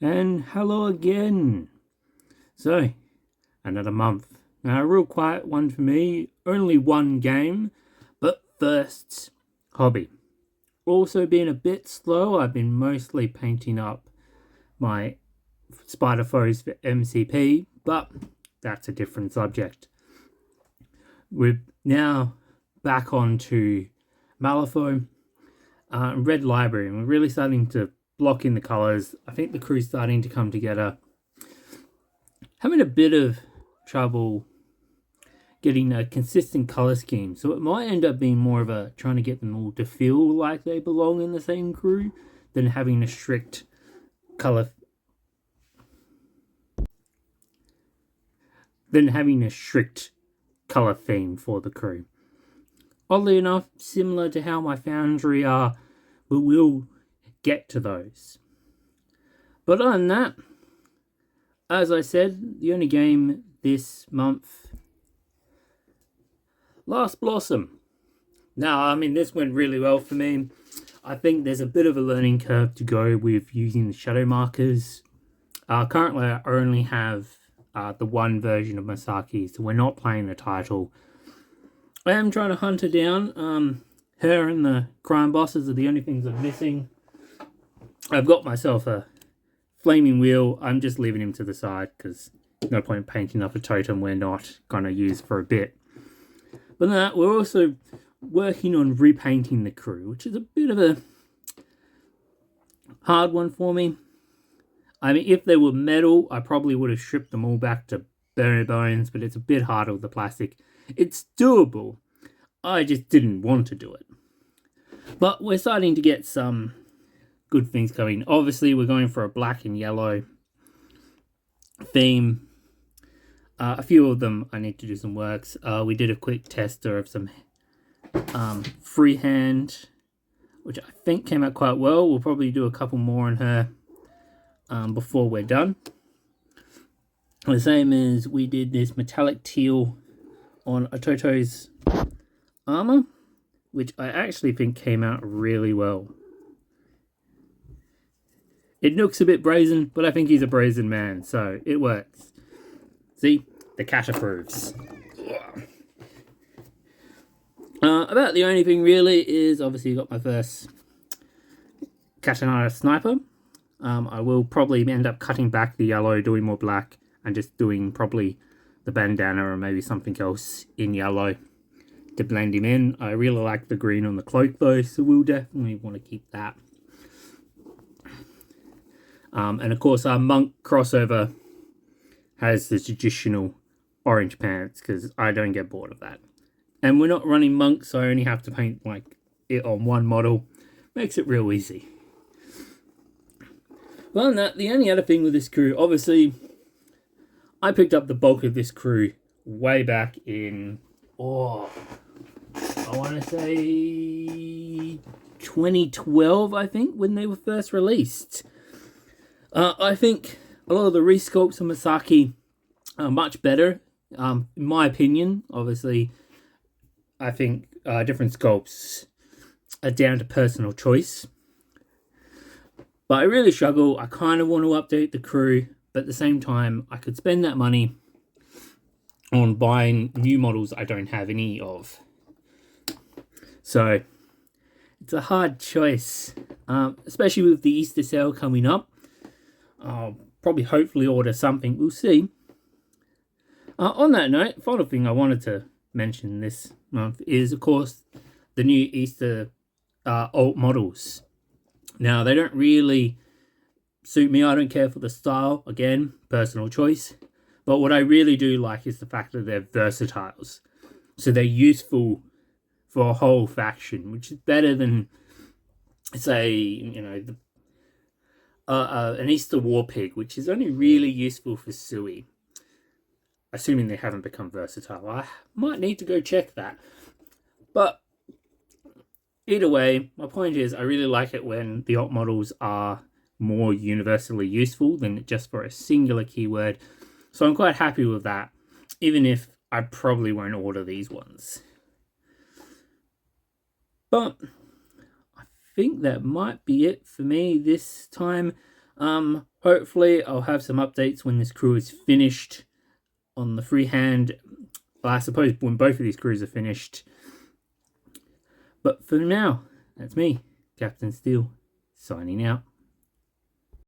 And hello again. So, another month. Now, a real quiet one for me. Only one game, but first, hobby. Also been a bit slow. I've been mostly painting up my spider foes for MCP, but that's a different subject. We're now back on to Malifaux, Red Library, and we're really starting to block in the colours. I think the crew's starting to come together. Having a bit of trouble getting a consistent colour scheme, so it might end up being more of a trying to get them all to feel like they belong in the same crew than having a strict colour theme for the crew. Oddly enough, similar to how my Foundry are, but we'll get to those. But other than that, as I said, the only game this month, Last Blossom. Now, this went really well for me. I think there's a bit of a learning curve to go with using the shadow markers. Currently, I only have the one version of Masaki, so we're not playing the title. I am trying to hunt her down. Her and the crime bosses are the only things I'm missing. I've got myself a flaming wheel. I'm just leaving him to the side because no point painting up a totem we're not going to use for a bit. But that, we're also working on repainting the crew, which is a bit of a hard one for me. If they were metal, I probably would have stripped them all back to bare bones, but it's a bit harder with the plastic. It's doable. I just didn't want to do it. But we're starting to get some good things coming. Obviously, we're going for a black and yellow theme. A few of them I need to do some works. We did a quick tester of some freehand, which I think came out quite well. We'll probably do a couple more on her before we're done. The same as we did this metallic teal on Ototo's armor, which I actually think came out really well. It looks a bit brazen, but I think he's a brazen man, so it works. See? The cat approves. About the only thing really is obviously got my first Katana sniper. I will probably end up cutting back the yellow, doing more black, and just doing probably the bandana or maybe something else in yellow to blend him in. I really like the green on the cloak though, so we'll definitely want to keep that. And of course our monk crossover has the traditional orange pants because I don't get bored of that. And we're not running monks, so I only have to paint it on one model. Makes it real easy. Well, than that, the only other thing with this crew, obviously, I picked up the bulk of this crew way back in, I want to say 2012, I think, when they were first released. I think a lot of the resculpts on Masaki are much better, in my opinion. Obviously, I think different sculpts are down to personal choice. But I really struggle. I kind of want to update the crew, but at the same time, I could spend that money on buying new models I don't have any of. So, it's a hard choice, especially with the Easter sale coming up. I'll probably hopefully order something. We'll see. On that note, final thing I wanted to mention this month is, of course, the new Easter alt models. Now, they don't really suit me. I don't care for the style. Again, personal choice. But what I really do like is the fact that they're versatiles. So they're useful for a whole faction, which is better than, say, an Easter War Pig, which is only really useful for Sui. Assuming they haven't become versatile. I might need to go check that. But either way, my point is I really like it when the alt models are more universally useful than just for a singular keyword. So I'm quite happy with that, even if I probably won't order these ones. But I think that might be it for me this time. Hopefully I'll have some updates when this crew is finished on the freehand. Well, I suppose when both of these crews are finished. But for now, that's me, Captain Steel, signing out.